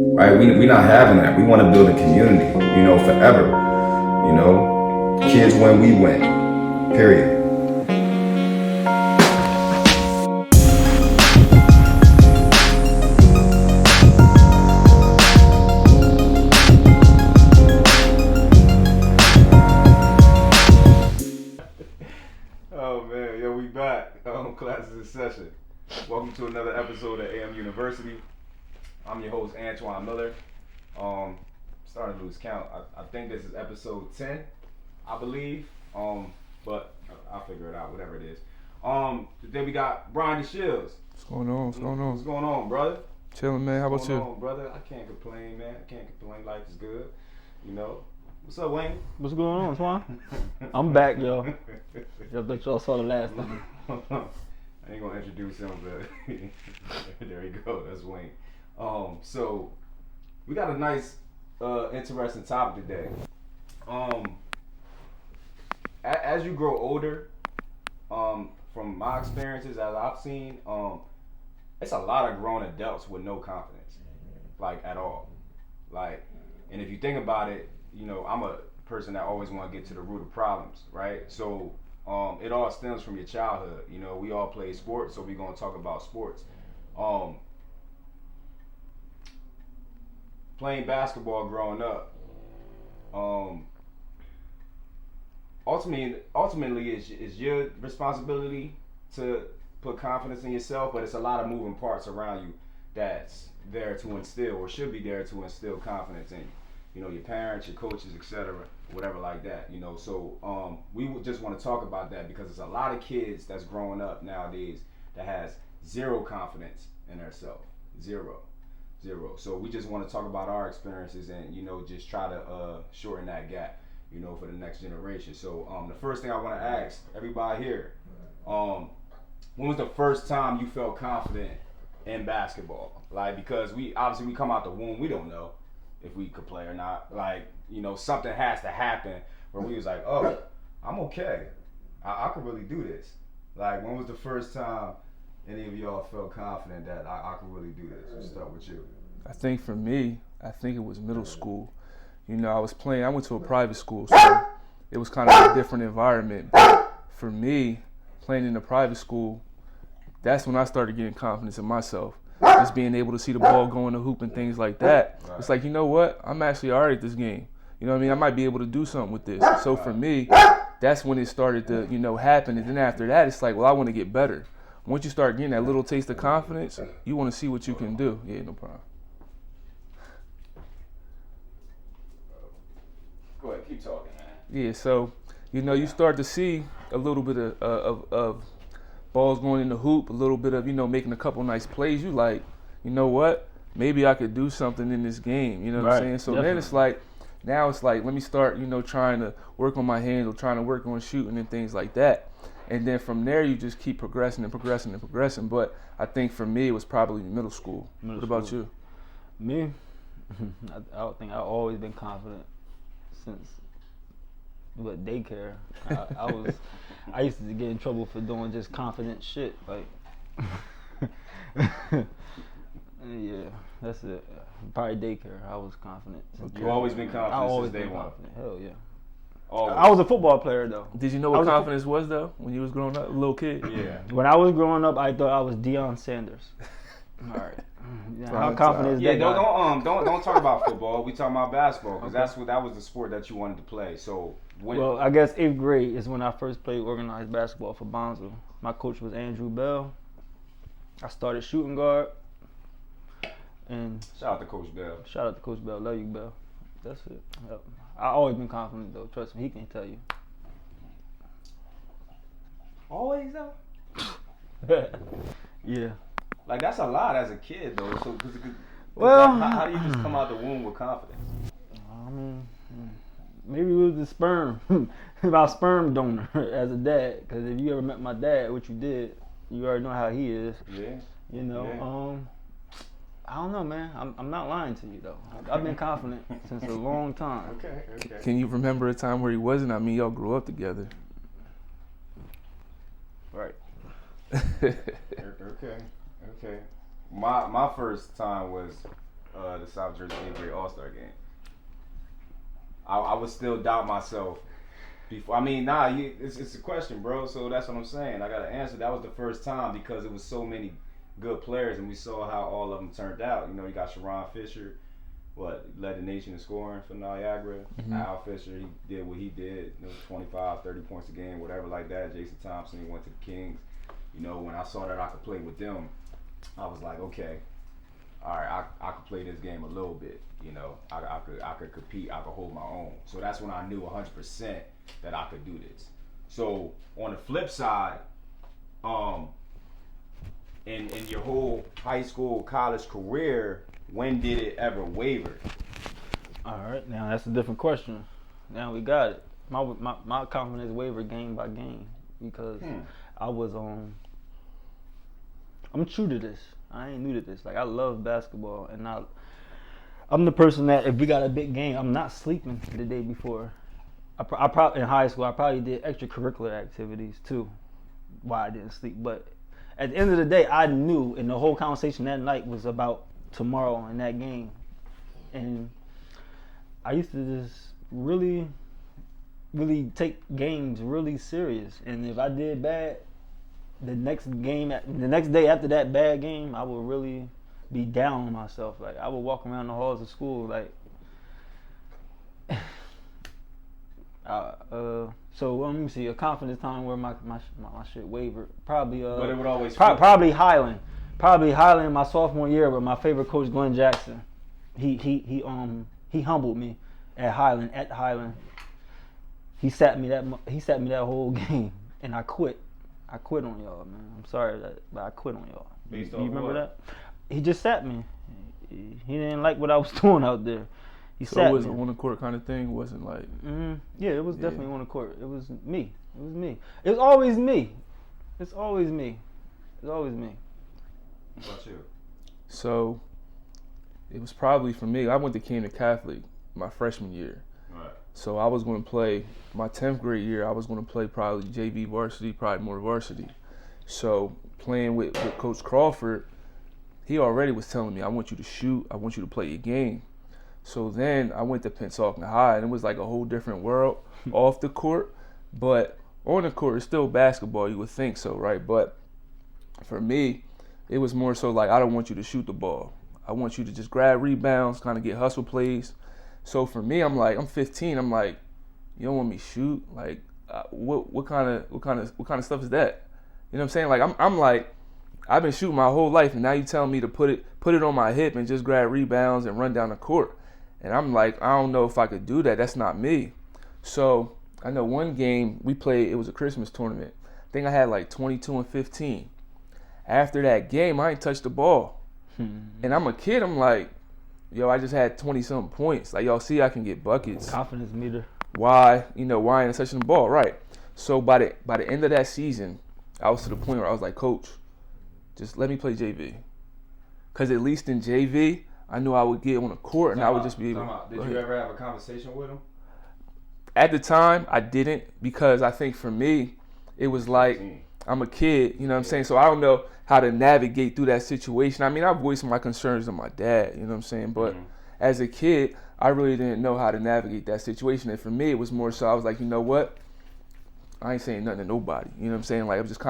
right? We not having that. We want to build a community, forever. Kids win, we win. Period. Oh man, yo, we back. Classes in session. Welcome to another episode of AM University. I'm your host, Antoine Miller. Starting to lose count. I think this is episode 10, I believe. But I'll figure it out, whatever it is. Today we got Brian Deshields. What's going on? What's going on, brother? Chilling, man. How about you? What's going on, brother? I can't complain, man. Life is good. What's up, Wayne? What's going on, Twan? I'm back, yo. I bet y'all saw the last time. I ain't gonna introduce him, but there you go. That's Wayne. So we got a nice, interesting topic today. As you grow older, from my experiences, as I've seen, it's a lot of grown adults with no confidence, like at all. Like, and if you think about it, I'm a person that always want to get to the root of problems, right? So it all stems from your childhood. We all play sports, so we're gonna talk about sports. Playing basketball growing up, ultimately is your responsibility to put confidence in yourself, but it's a lot of moving parts around you that's there to instill, or should be there to instill confidence in you. Your parents, your coaches, etc., whatever like that. So we would just want to talk about that because there's a lot of kids that's growing up nowadays that has zero confidence in themselves, zero. So we just want to talk about our experiences and just try to shorten that gap, for the next generation. So the first thing I want to ask everybody here, when was the first time you felt confident in basketball? Like, because we come out the womb, we don't know if we could play or not. Like, something has to happen where we was like, oh, I'm okay. I could really do this. Like, when was the first time any of y'all felt confident that I could really do this? Let's start with you. I think for me, it was middle school. I went to a private school, so it was kind of a different environment. But for me, playing in a private school, that's when I started getting confidence in myself. Just being able to see the ball go in the hoop and things like that. Right. It's like, I'm actually all right at this game. I might be able to do something with this. So for me, that's when it started to, happen. And then after that, it's like, well, I want to get better. Once you start getting that little taste of confidence, you want to see what you can do. Yeah, no problem. Go ahead, keep talking, man. Yeah, so, you start to see a little bit of balls going in the hoop, a little bit of, making a couple nice plays. You like, what? Maybe I could do something in this game. You know what I'm saying? So Definitely. Then it's like, let me start, trying to work on my handle, trying to work on shooting and things like that. And then from there, you just keep progressing. But I think for me, it was probably middle school. What about you? Me? I think I've always been confident since daycare. I used to get in trouble for doing just confident shit. Like, yeah, that's it. Probably daycare. I was confident. You've always been confident. I've always since been day one. confident. Hell yeah. Always. I was a football player though. Did you know what confidence was though when you was growing up, a little kid? Yeah. When I was growing up, I thought I was Deion Sanders. All right. Yeah, how confident is that? Yeah, don't talk about football. We talking about basketball because that was the sport that you wanted to play. So well, I guess 8th grade is when I first played organized basketball for Bonzo. My coach was Andrew Bell. I started shooting guard. And shout out to Coach Bell. Shout out to Coach Bell. Love you, Bell. That's it. Yep. I always been confident though. Trust me, he can tell you. Always though. Yeah. Like, that's a lot as a kid though. So well, how do you just come out the womb with confidence? I mean, maybe it was the sperm. About sperm donor as a dad. Because if you ever met my dad, what you did, you already know how he is. Yeah. Yeah. I don't know, man. I'm not lying to you though. I've been confident since a long time. Okay. Can you remember a time where he wasn't? I mean, y'all grew up together. Right. Okay. My first time was the South Jersey 8th grade All-Star game. I would still doubt myself before. I mean, it's a question, bro. So that's what I'm saying. I got to answer. That was the first time because it was so many good players, and we saw how all of them turned out. You know, you got Sharon Fisher, led the nation in scoring for Niagara. Mm-hmm. Al Fisher, he did what he did, 25, 30 points a game, whatever like that. Jason Thompson, he went to the Kings. You know, when I saw that I could play with them, I was like, okay, all right, I could play this game a little bit. You know, I could compete, I could hold my own. So that's when I knew 100% that I could do this. So on the flip side, in your whole high school, college career, when did it ever waver? All right, now that's a different question. Now we got it. My confidence wavered game by game because I was I'm true to this. I ain't new to this. Like, I love basketball, and I'm the person that if we got a big game, I'm not sleeping the day before. I probably in high school I probably did extracurricular activities too, why I didn't sleep. But at the end of the day, I knew, and the whole conversation that night was about tomorrow and that game. And I used to just really, really take games really serious. And if I did bad, the next day after that bad game, I would really be down on myself. Like, I would walk around the halls of school like, so let me see, a confidence time where my shit wavered. Probably but it would always probably Highland. Probably Highland my sophomore year with my favorite coach Glenn Jackson. He humbled me at Highland. He sat me that whole game, and I quit. I quit on y'all, man. I'm sorry but I quit on y'all. You remember that? He just sat me. He didn't like what I was doing out there. So it wasn't on the court kind of thing? It wasn't like... Yeah, it was definitely on the court. It was me. It was always me. It's always me. What about you? So, it was probably for me, I went to Camden Catholic my freshman year. Right. So I was going to play, my 10th grade year, I was going to play probably JV varsity, probably more varsity. So playing with Coach Crawford, he already was telling me, I want you to shoot, I want you to play your game. So then I went to Pennsauken High, and it was like a whole different world off the court. But on the court, it's still basketball, you would think so, right? But for me, it was more so like, I don't want you to shoot the ball. I want you to just grab rebounds, kind of get hustle plays. So for me, I'm like, I'm 15. I'm like, you don't want me to shoot? Like, what kind of stuff is that? You know what I'm saying? Like, I'm like, I've been shooting my whole life, and now you telling me to put it on my hip and just grab rebounds and run down the court. And I'm like, I don't know if I could do that. That's not me. So I know one game we played, it was a Christmas tournament. I think I had like 22 and 15. After that game, I ain't touched the ball. And I'm a kid, I'm like, yo, I just had 20-something points. Like, y'all see I can get buckets. Confidence meter. Why ain't I touching the ball? Right. So by the end of that season, I was to the point where I was like, Coach, just let me play JV. Because at least in JV, I knew I would get on the court and I would just be able to. Did you ever have a conversation with him? At the time, I didn't, because I think for me, it was like, I'm a kid, you know what I'm saying? So I don't know how to navigate through that situation. I mean, I voiced my concerns to my dad, you know what I'm saying? But as a kid, I really didn't know how to navigate that situation. And for me, it was more so I was like, you know what? I ain't saying nothing to nobody. You know what I'm saying? Like, I'm just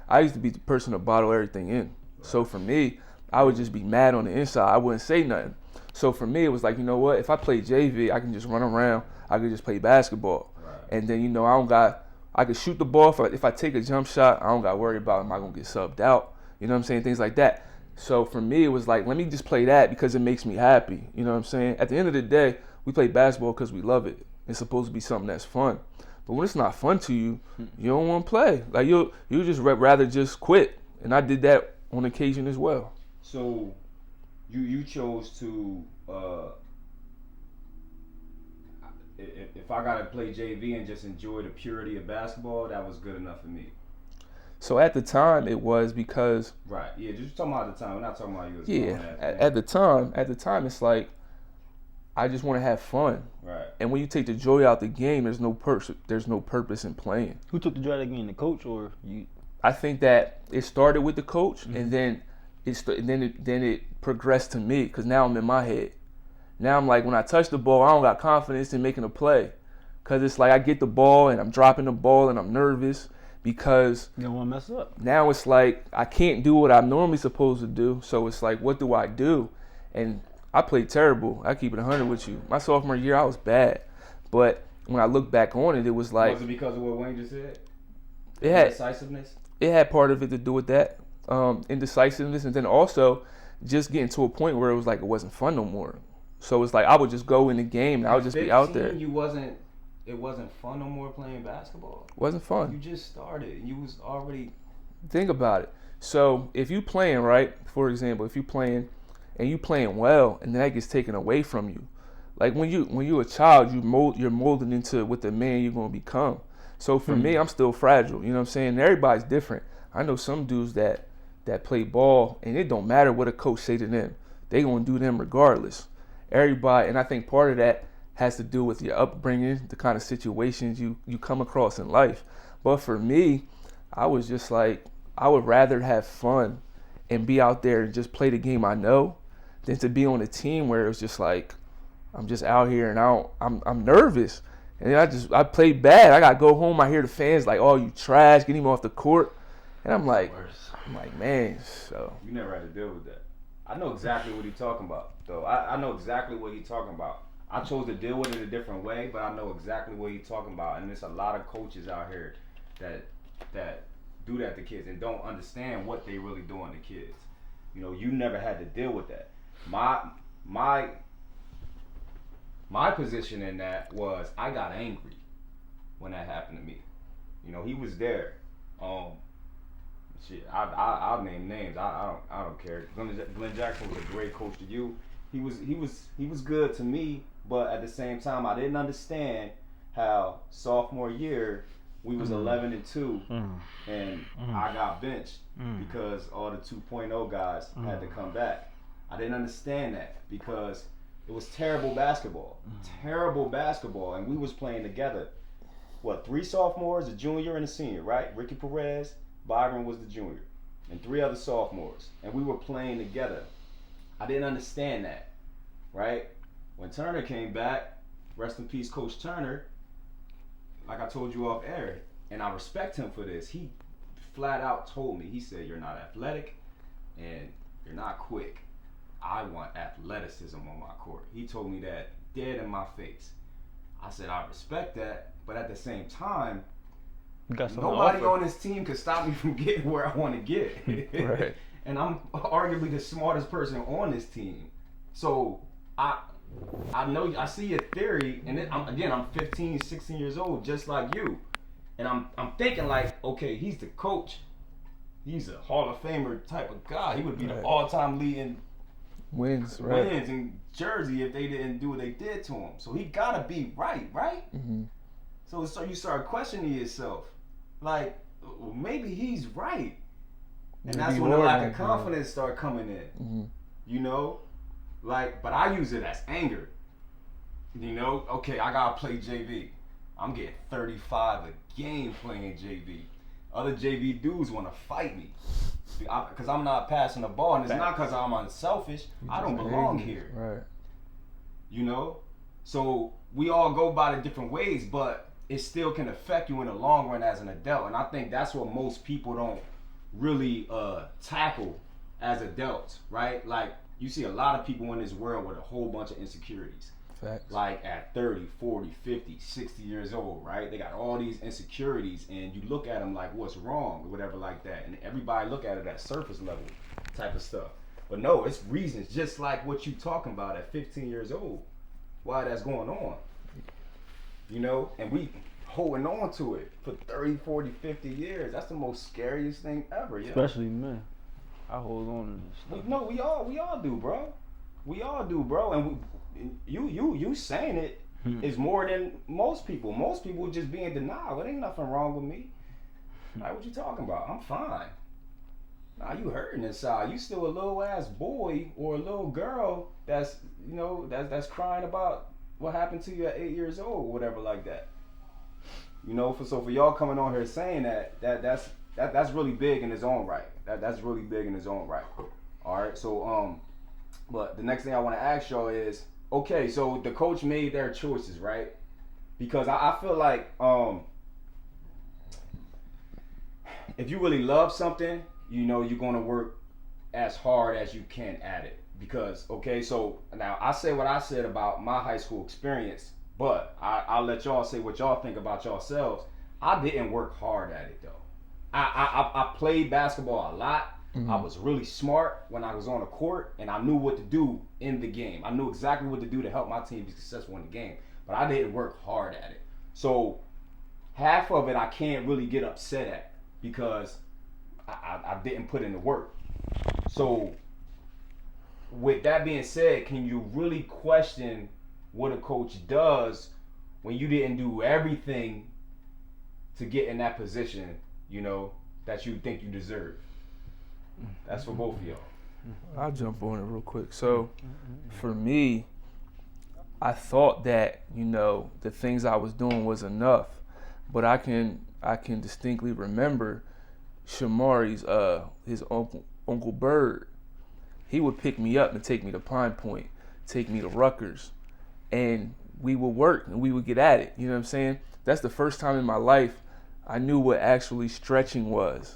I used to be the person to bottle everything in. So for me, I would just be mad on the inside. I wouldn't say nothing. So for me, it was like, you know what? If I play JV, I can just run around. I could just play basketball. Right. And then, you know, I could shoot the ball. If I take a jump shot, I don't got to worry about am I going to get subbed out. You know what I'm saying? Things like that. So for me, it was like, let me just play that because it makes me happy. You know what I'm saying? At the end of the day, we play basketball because we love it. It's supposed to be something that's fun. But when it's not fun to you, you don't want to play. Like, you just rather just quit. And I did that on occasion as well. So you chose to, if I got to play JV and just enjoy the purity of basketball, that was good enough for me. So at the time, it was because... Right, yeah, just talking about the time. We're not talking about you as yeah, at the time, it's like, I just want to have fun. Right. And when you take the joy out the game, there's no purpose in playing. Who took the joy out of the game, the coach or you? I think that it started with the coach, and then then it progressed to me because now I'm in my head. Now I'm like, when I touch the ball, I don't got confidence in making a play. Because it's like I get the ball and I'm dropping the ball and I'm nervous because You don't want to mess up. now it's like I can't do what I'm normally supposed to do. So it's like, what do I do? And I played terrible. I keep it 100 with you. My sophomore year, I was bad. But when I look back on it, it was like Was it because of what Wayne just said? it had Decisiveness? it had part of it to do with that, indecisiveness, and then also just getting to a point where it was like it wasn't fun no more. So it's like I would just go in the game and I would just be out there. It wasn't fun no more playing basketball. It wasn't fun. You just started. You was already. Think about it. So if you playing, right, for example, if you playing and you playing well and then that gets taken away from you. Like when you're a child, you're molded into what the man you're gonna become. So for me, I'm still fragile. You know what I'm saying? Everybody's different. I know some dudes that play ball and it don't matter what a coach say to them. They gonna do them regardless. Everybody, and I think part of that has to do with your upbringing, the kind of situations you come across in life. But for me, I was just like, I would rather have fun and be out there and just play the game I know than to be on a team where it was just like, I'm just out here and I'm nervous. And I played bad. I gotta go home. I hear the fans like, "Oh, you trash, get him off the court." And I'm like, man, so. You never had to deal with that. I know exactly what he's talking about, though. I know exactly what he's talking about. I chose to deal with it a different way, but I know exactly what he's talking about. And there's a lot of coaches out here that do that to kids and don't understand what they really doing to kids. You know, you never had to deal with that. My position in that was I got angry when that happened to me. You know, he was there. I'll name names. I don't care. Glenn Jackson was a great coach to you. He was good to me, but at the same time, I didn't understand how sophomore year we was 11-2, and I got benched because all the 2.0 guys had to come back. I didn't understand that because it was terrible basketball, and we was playing together. What, 3 sophomores, a junior and a senior, right? Ricky Perez, Byron was the junior, and 3 other sophomores, and we were playing together. I didn't understand that, right? When Turner came back, rest in peace, Coach Turner, like I told you off air, and I respect him for this, he flat out told me, he said, "You're not athletic and you're not quick. I want athleticism on my court." He told me that dead in my face. I said, I respect that, but at the same time, nobody on this team could stop me from getting where I want to get. Right. And I'm arguably the smartest person on this team. So I know, I see your theory, and I'm 15, 16 years old, just like you. And I'm thinking like, okay, he's the coach. He's a Hall of Famer type of guy. He would be the all-time leading wins in Jersey if they didn't do what they did to him. So he gotta be right? Mm-hmm. So you start questioning yourself, like, well, maybe he's right, and that's when the lack of confidence start coming in. Mm-hmm. You know, like, but I use it as anger. You know, okay, I gotta play JV. I'm getting 35 a game playing JV. Other JV dudes want to fight me because I'm not passing the ball, and it's not because I'm unselfish. I don't belong here. Right. You know, so we all go about it different ways, but it still can affect you in the long run as an adult. And I think that's what most people don't really tackle as adults, right? Like, you see a lot of people in this world with a whole bunch of insecurities. Facts. Like at 30, 40, 50, 60 years old, right? They got all these insecurities, and you look at them like, what's wrong or whatever like that. And everybody look at it at surface level type of stuff. But no, it's reasons just like what you talking about at 15 years old, why that's going on. You know, and we holding on to it for 30, 40, 50 years. That's the most scariest thing ever, yeah. Especially men. I hold on to this stuff. No, we all do, bro. We all do, bro. And you saying it is more than most people. Most people just be in denial. It ain't nothing wrong with me. Like, what you talking about? I'm fine. Nah, you hurting inside. You still a little ass boy or a little girl that's, you know, that's crying about what happened to you at 8 years old or whatever like that. You know, for y'all coming on here saying that's really big in its own right. That's really big in its own right. All right. So but the next thing I want to ask y'all is, okay, so the coach made their choices, right? Because I feel like if you really love something, you know you're gonna work as hard as you can at it. Because okay, so now I say what I said about my high school experience, but I'll let y'all say what y'all think about yourselves. I didn't work hard at it though. I played basketball a lot. I was really smart when I was on the court, and I knew what to do in the game. I knew exactly what to do to help my team be successful in the game, but I didn't work hard at it. So half of it I can't really get upset at because I didn't put in the work. So with that being said, can you really question what a coach does when you didn't do everything to get in that position, you know, that you think you deserve? That's for both of y'all. I'll jump on it real quick. So for me, I thought that, you know, the things I was doing was enough, but I can distinctly remember Shamari's his Uncle Bird. He would pick me up and take me to Pine Point, take me to Rutgers, and we would work and we would get at it. You know what I'm saying? That's the first time in my life I knew what actually stretching was.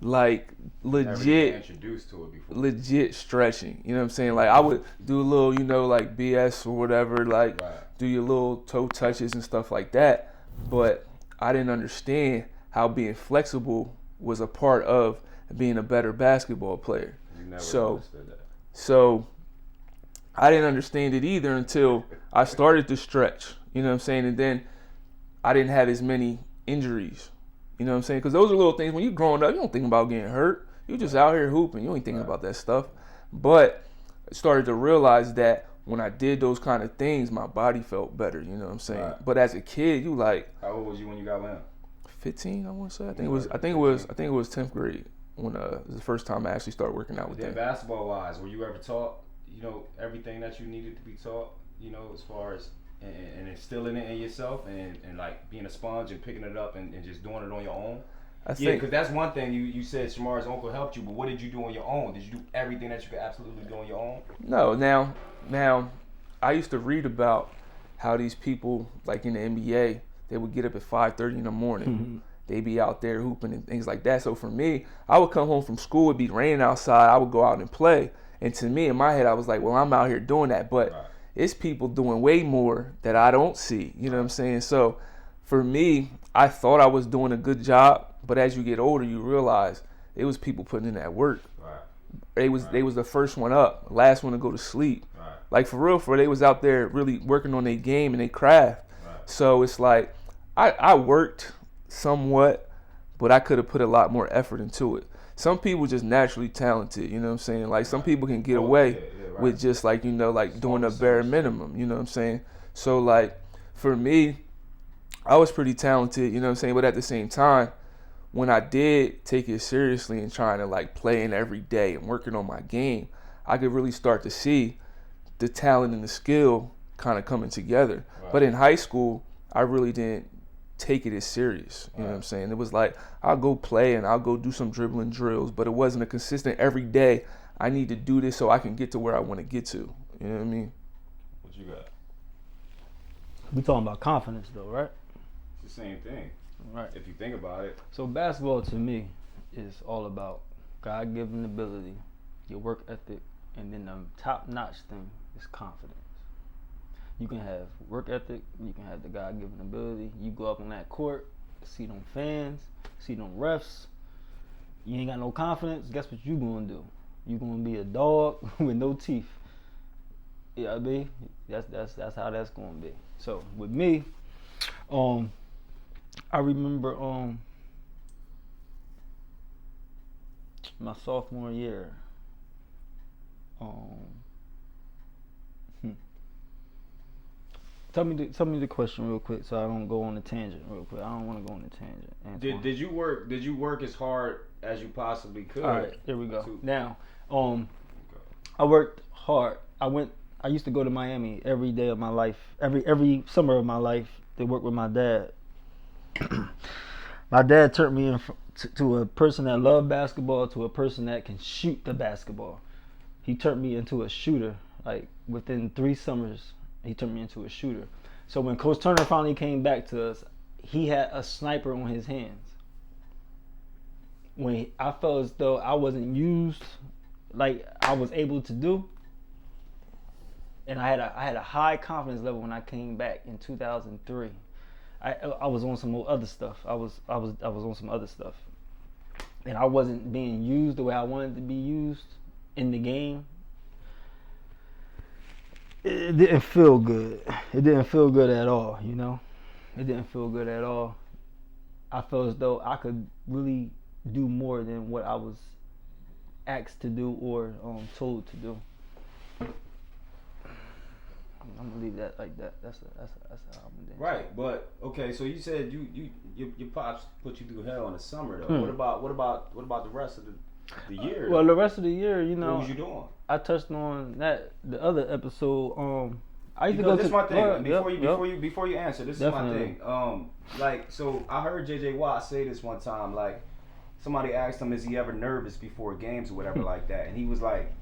Like legit introduced to it before. Legit stretching. You know what I'm saying? Like I would do a little, you know, like BS or whatever, like do your little toe touches and stuff like that. But I didn't understand how being flexible was a part of being a better basketball player. You never understood that. So I didn't understand it either until I started to stretch. You know what I'm saying? And then I didn't have as many injuries. You know what I'm saying? Because those are little things. When you're growing up, you don't think about getting hurt. You're just out here hooping. You ain't thinking about that stuff. But I started to realize that when I did those kind of things, my body felt better. You know what I'm saying? Right. But as a kid, you like. How old was you when you got with him? 15, I want to say. I think it was 10th grade when it was the first time I actually started working out with them. Basketball wise, were you ever taught, you know, everything that you needed to be taught, you know, as far as and instilling it in yourself and like being a sponge and picking it up and just doing it on your own? Yeah, because that's one thing you said Shamar's uncle helped you, but what did you do on your own? Did you do everything that you could absolutely do on your own? No, now I used to read about how these people, like in the NBA, they would get up at 5:30 in the morning. Mm-hmm. They'd be out there hooping and things like that. So for me, I would come home from school, it'd be raining outside, I would go out and play. And to me, in my head, I was like, well, I'm out here doing that. But it's people doing way more that I don't see. You know what I'm saying? So for me, I thought I was doing a good job. But as you get older, you realize it was people putting in that work. They was the first one up, last one to go to sleep. Like for real, they was out there really working on their game and their craft. So it's like I worked somewhat, but I could have put a lot more effort into it. Some people just naturally talented, you know what I'm saying? Like some people can get away with just like, you know, like doing a bare minimum, you know what I'm saying? So like for me, I was pretty talented, you know what I'm saying? But at the same time, when I did take it seriously and trying to like playing every day and working on my game, I could really start to see the talent and the skill kind of coming together. But in high school, I really didn't take it as serious. You know what I'm saying? It was like, I'll go play and I'll go do some dribbling drills, but it wasn't a consistent every day. I need to do this so I can get to where I want to get to. You know what I mean? What you got? We talking about confidence though, right? It's the same thing. Right. If you think about it. So basketball to me is all about God-given ability, your work ethic, and then the top-notch thing is confidence. You can have work ethic, you can have the God-given ability. You go up on that court, see them fans, see them refs. You ain't got no confidence. Guess what you gonna do? You gonna be a dog with no teeth. You know what I mean? That's how that's gonna be. So with me, I remember my sophomore year. Tell me the question real quick, so I don't go on a tangent real quick. I don't want to go on a tangent. Antoine. Did you work as hard as you possibly could? All right, here we go. Now, I worked hard. I used to go to Miami every day of my life, every summer of my life to work with my dad. My dad turned me in to a person that loved basketball to a person that can shoot the basketball. He turned me into a shooter. Like within 3 summers, he turned me into a shooter. So when Coach Turner finally came back to us, he had a sniper on his hands. When I felt as though I wasn't used like I was able to do, and I had a high confidence level when I came back in 2003. I was on some other stuff. I was on some other stuff, and I wasn't being used the way I wanted to be used in the game. It didn't feel good. It didn't feel good at all. You know, it didn't feel good at all. I felt as though I could really do more than what I was asked to do or told to do. I'm gonna leave that like that. That's how I'm gonna do. Right, but okay. So you said your pops put you through hell in the summer though. What about the rest of the year? Well, the rest of the year, you know, what was you doing? I touched on that the other episode. I used to Because go this to my thing. yep. Before you answer, this Definitely. is my thing. Like, so I heard JJ Watt say this one time. Like, somebody asked him, "Is he ever nervous before games or whatever like that?" And he was like,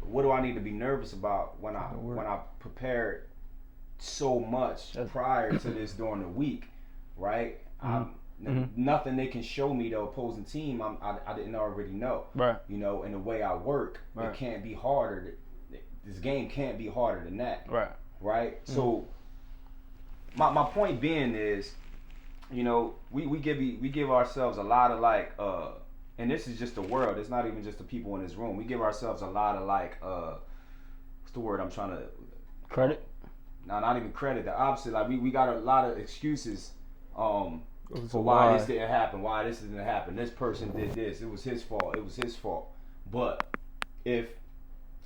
"What do I need to be nervous about when I prepared so much prior to this during the week, right? Nothing they can show me the opposing team I didn't already know, Right. You know, and the way I work, Right. it can't be harder. This game can't be harder than that, Right. right? So my point being is, you know, we give ourselves a lot of like and this is just the world. It's not even just the people in this room. We give ourselves a lot of like what's the word I'm trying to Credit? No, not even credit. The opposite. Like we got a lot of excuses for So why this didn't happen, why this didn't happen. This person did this. It was his fault. But if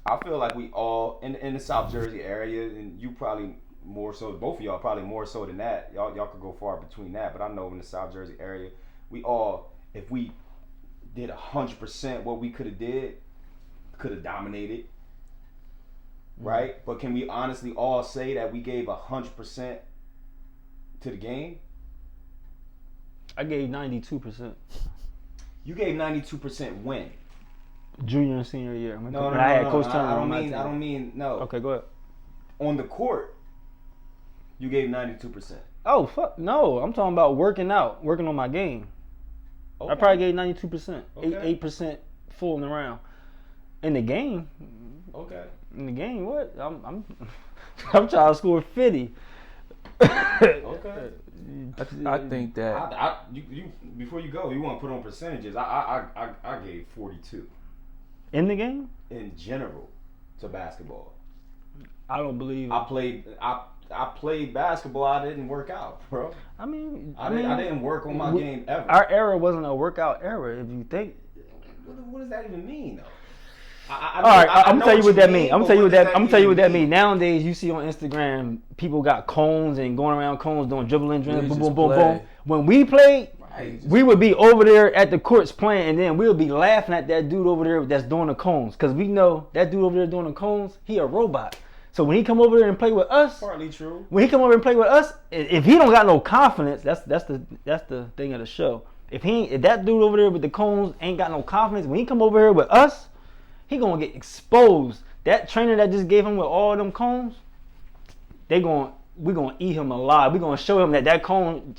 I feel like we all in the South Jersey area, and you probably more so, both of y'all probably more so than that. Y'all could go far between that, but I know in the South Jersey area, we all, if we did 100% what we could have dominated, right? But can we honestly all say that we gave 100% to the game? I gave 92%. You gave 92% when? Junior and senior year. No, I had Coach Turner I on my team. don't mean no. Okay, go ahead. On the court, you gave 92%. Oh fuck no! I'm talking about working on my game. Okay. I probably gave 92%, Okay. 8% fooling around. In the game, Okay. what? I'm I'm trying to score 50. Okay. I think that You before you go, you want to put on percentages. I gave 42 In the game, in general to basketball. I don't believe. I played basketball. I didn't work out, bro. I mean, I didn't work on my game ever. Our era wasn't a workout era. If you think. What does that even mean, though? All right, I'm gonna tell you what that means. I'm but gonna tell you what does that. I'm gonna tell you what that even means. Nowadays, you see on Instagram, people got cones and going around cones, doing dribbling, boom, just boom, boom, play. boom. When we played, Right. we would be over there at the courts playing, and then we'll be laughing at that dude over there that's doing the cones, cause we know that dude over there doing the cones, he a robot. So when he come over there and play with us, Partly true. when he come over and play with us, if he don't got no confidence, that's the thing of the show. If that dude over there with the cones ain't got no confidence, when he come over here with us, he gonna get exposed. That trainer that just gave him with all them cones, we gonna eat him alive. We gonna show him that's cone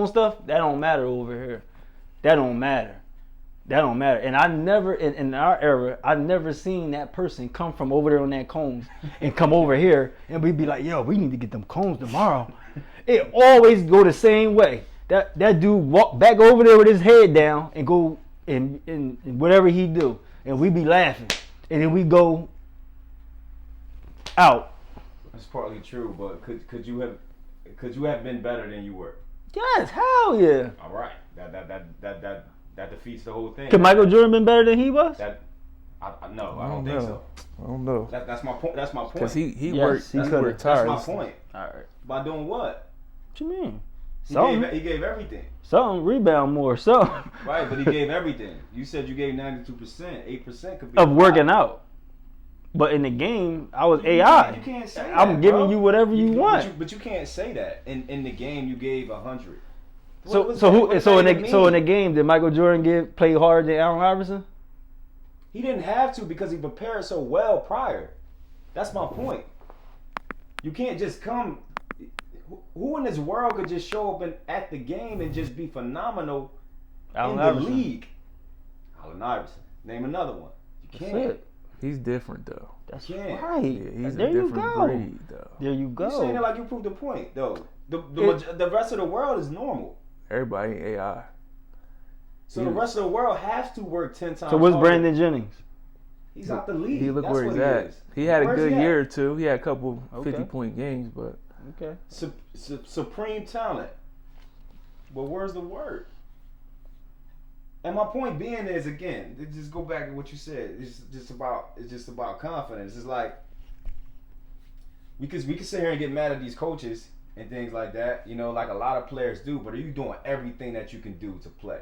stuff. That don't matter over here. That don't matter. And I never in our era, I never seen that person come from over there on that cones and come over here and we be like, yo, we need to get them cones tomorrow. It always go the same way. That dude walk back over there with his head down and go in whatever he do. And we be laughing, and then we go out. That's partly true, but could you have been better than you were? Yes, hell yeah. All right, that defeats the whole thing. Could Michael Jordan been better than he was? I don't think so. I don't know. That's my point. That's my point. Because he Yes, worked. he He could've. worked That's hard. my point. All right. By doing what? What you mean? He gave everything. Something rebound more. Something Right, but he gave everything. You said you gave 92%. 8% could be of working out. But in the game, I was AI. You can't say I'm that, giving bro. you whatever you want. But you can't say that. In the game, you gave 100. So in the game, did Michael Jordan play harder than Allen Iverson? He didn't have to because he prepared so well prior. That's my point. You can't just come. Who in this world could just show up at the game and just be phenomenal in the league? Allen Iverson. Name another one. You can't. He's different though. That's right. Yeah, he's a different breed though. There you go. You're saying it like you proved the point though. The rest of the world is normal. Everybody ain't AI. So the rest of the world has to work 10 times. So what's Brandon Jennings? He's out the league. He look That's where he's what at. He had a good year or two. He had a couple Okay. 50-point games, but Okay. Supreme talent. But where's the word? And my point being is, again, just go back to what you said. It's just about confidence. It's like we could sit here and get mad at these coaches and things like that, you know, like a lot of players do. But are you doing everything that you can do to play?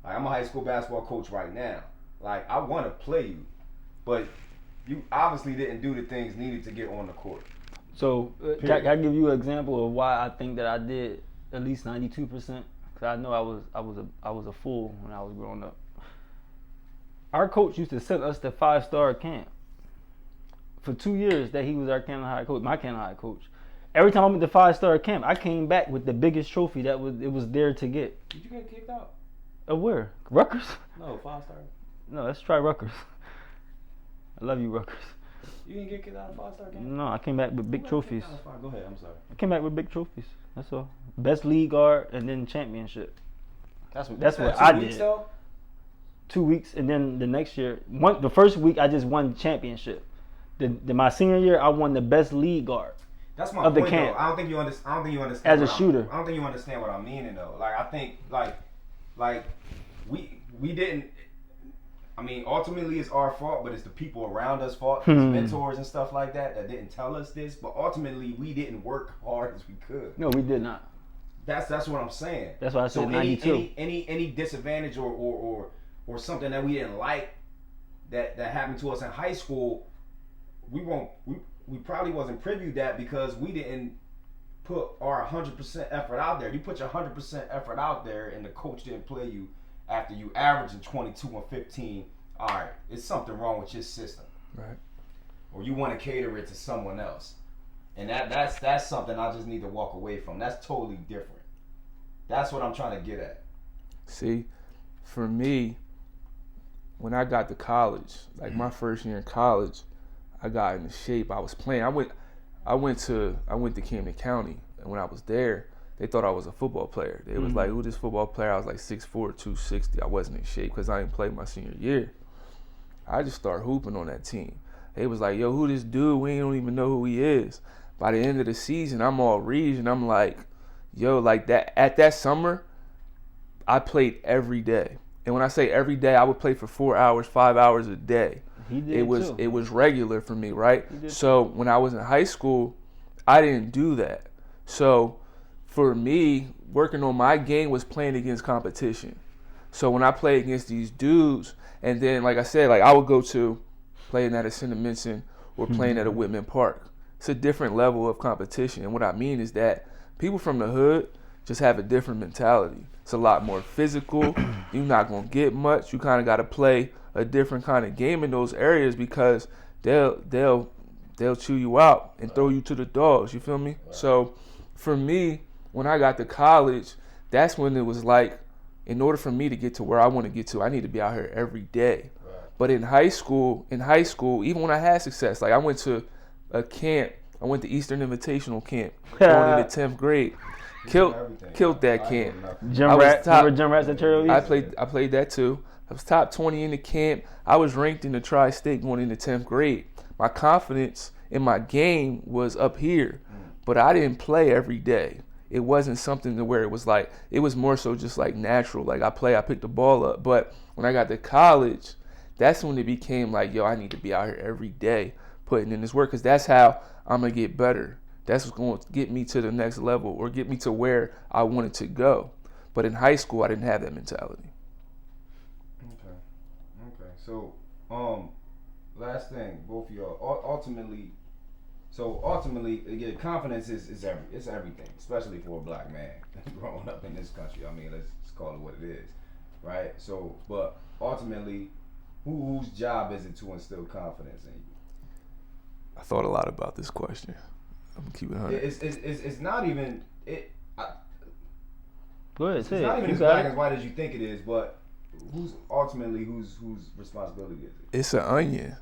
Like, I'm a high school basketball coach right now. Like, I want to play you, but you obviously didn't do the things needed to get on the court. So can I give you an example of why I think that I did at least 92%? Because I know I was a fool when I was growing up. Our coach used to send us to 5-star camp for 2 years that he was our Canton High coach, my Canton High coach. Every time I went to 5-star camp, I came back with the biggest trophy that was there to get. Did you get kicked out? Where? Rutgers? No, 5-star. No, let's try Rutgers. I love you, Rutgers. You didn't get kicked out of 5-star camp? No, I came back with big trophies. Go ahead, I'm sorry. I came back with big trophies. That's all. Best league guard and then championship. That's what I did. Though? 2 weeks, and then the next year, the first week I just won championship. My senior year, I won the best league guard. That's my of the point, camp. though. I don't think you understand. As a shooter. I don't think you understand what I'm meaning, though. Like, I think, like we didn't. I mean, ultimately it's our fault, but it's the people around us' fault, his mentors and stuff like that didn't tell us this. But ultimately, we didn't work hard as we could. No, we did not. That's what I'm saying. That's why I said 92. Any disadvantage or something that we didn't like that happened to us in high school, we probably wasn't privy to that because we didn't put our 100% effort out there. You put your 100% effort out there, and the coach didn't play you after you averaging 22 and 15. All right, it's something wrong with your system, right? Or you want to cater it to someone else, and that's something I just need to walk away from. That's totally different. That's what I'm trying to get at. See, for me, when I got to college, like my first year in college, I got into shape. I was playing. I went to Camden County, and when I was there, they thought I was a football player. They was like, "Who this football player?" I was like 6'4", 260. I wasn't in shape because I didn't play my senior year. I just started hooping on that team. They was like, "Yo, who this dude? We don't even know who he is." By the end of the season, I'm all region. I'm like, "Yo, like that." At that summer, I played every day, and when I say every day, I would play for 4 hours, 5 hours a day. He did It was regular for me, right? So when I was in high school, I didn't do that. So for me, working on my game was playing against competition. So when I played against these dudes, and then like I said, like I would go to playing at a Cinnamon or playing at a Whitman Park. It's a different level of competition. And what I mean is that people from the hood just have a different mentality. It's a lot more physical. You're not gonna get much. You kind of got to play a different kind of game in those areas because they'll chew you out and throw you to the dogs. You feel me? So for me, when I got to college, that's when it was like, in order for me to get to where I want to get to, I need to be out here every day. Right. But in high school, even when I had success, like I went to a camp. I went to Eastern Invitational Camp going into 10th grade. Killed that camp. Gym Rats at Turley? I played that too. I was top 20 in the camp. I was ranked in the tri-state going into 10th grade. My confidence in my game was up here, but I didn't play every day. It wasn't something to where it was like, it was more so just like natural. Like I picked the ball up. But when I got to college, that's when it became like, yo, I need to be out here every day putting in this work because that's how I'm going to get better. That's what's going to get me to the next level or get me to where I wanted to go. But in high school, I didn't have that mentality. Okay. So, last thing, both of y'all. Ultimately, So ultimately, again, confidence is it's everything, especially for a black man growing up in this country. I mean, let's call it what it is, right? So, but ultimately, whose job is it to instill confidence in you? I thought a lot about this question. I'm gonna keep it 100. It's not even it. Go ahead, It's say not it. even You as got black it. as white as you think it is, but whose responsibility is it? It's an onion.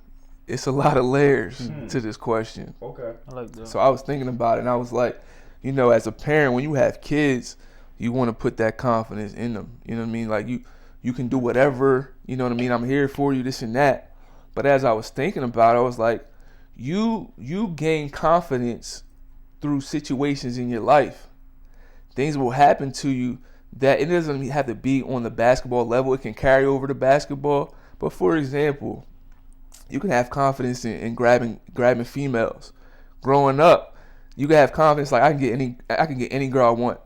It's a lot of layers to this question. Okay. I like that. So I was thinking about it, and I was like, you know, as a parent, when you have kids, you want to put that confidence in them. You know what I mean? Like you can do whatever. You know what I mean? I'm here for you, this and that. But as I was thinking about it, I was like, you gain confidence through situations in your life. Things will happen to you that it doesn't have to be on the basketball level. It can carry over to basketball. But for example, you can have confidence in grabbing females. Growing up, you can have confidence like I can get any girl I want.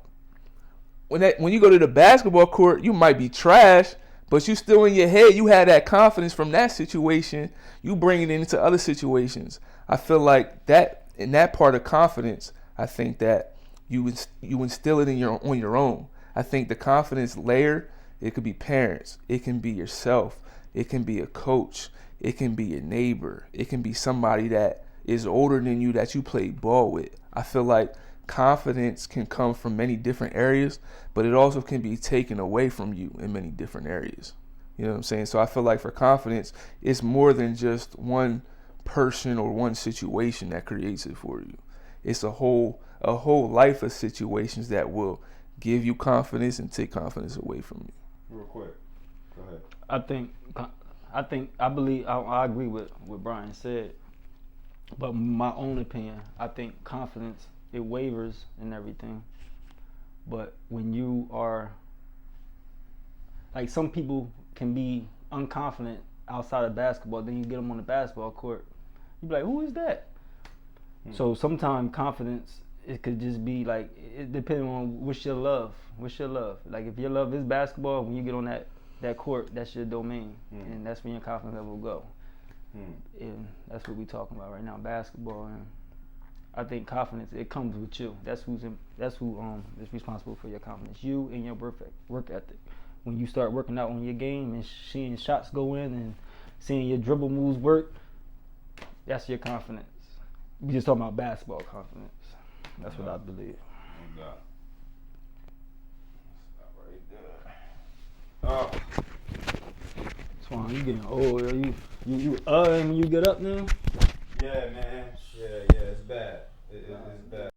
When you go to the basketball court, you might be trash, but you still in your head, you had that confidence from that situation. You bring it into other situations. I feel like that in that part of confidence, I think that you instill it on your own. I think the confidence layer, it could be parents, it can be yourself, it can be a coach, it can be your neighbor, it can be somebody that is older than you that you play ball with. I feel like confidence can come from many different areas, but it also can be taken away from you in many different areas. You know what I'm saying? So I feel like for confidence, it's more than just one person or one situation that creates it for you. It's a whole life of situations that will give you confidence and take confidence away from you. Real quick, go ahead. I believe I agree with what Brian said, but my own opinion, I think confidence, it wavers and everything, but when you are like, some people can be unconfident outside of basketball, then you get them on the basketball court, you be like, who is that? So sometimes confidence, it could just be like, it depending on what's your love. Like if your love is basketball, when you get on that court, that's your domain, and that's when your confidence level will go. And that's what we're talking about right now, basketball. And I think confidence, it comes with you. That's who is responsible for your confidence. You and your work ethic. When you start working out on your game and seeing shots go in and seeing your dribble moves work, that's your confidence. We just talking about basketball confidence. That's what I believe. Oh. Swan, you getting old. You when you get up now? Yeah, man. Yeah, it's bad. It's bad.